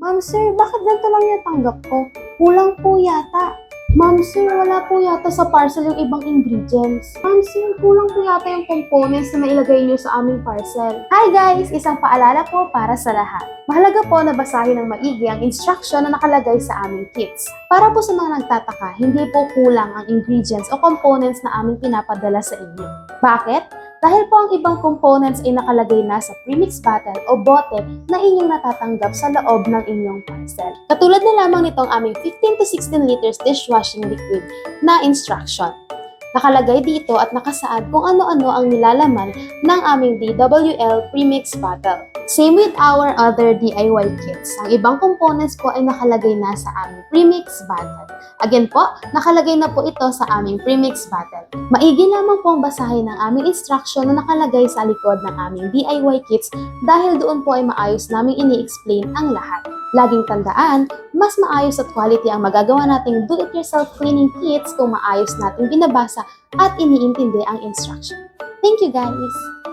Ma'am sir, bakit ganito lang yung tanggap ko? Kulang po yata. Ma'am sir, wala po yata sa parcel yung ibang ingredients. Ma'am sir, kulang po yata yung components na nailagay niyo sa aming parcel. Hi guys! Isang paalala po para sa lahat. Mahalaga po na basahin ng maigi ang instruction na nakalagay sa aming kits. Para po sa mga nagtataka, hindi po kulang ang ingredients o components na aming pinapadala sa inyo. Bakit? Dahil po ang ibang components ay nakalagay na sa premix bottle o bote na inyong natatanggap sa loob ng inyong parcel. Katulad na lamang nitong aming 15 to 16 liters dishwashing liquid na instruction. Nakalagay dito at nakasaad kung ano-ano ang nilalaman ng aming DWL premix bottle. Same with our other DIY kits. Ang ibang components po ay nakalagay na sa aming premix bottle. Again po, nakalagay na po ito sa aming premix bottle. Maigi lamang pong basahin ang aming instruction na nakalagay sa likod ng aming DIY kits dahil doon po ay maayos naming ini-explain ang lahat. Laging tandaan, mas maayos at quality ang magagawa nating do-it-yourself cleaning kits kung maayos nating binabasa at iniintindi ang instruction. Thank you guys!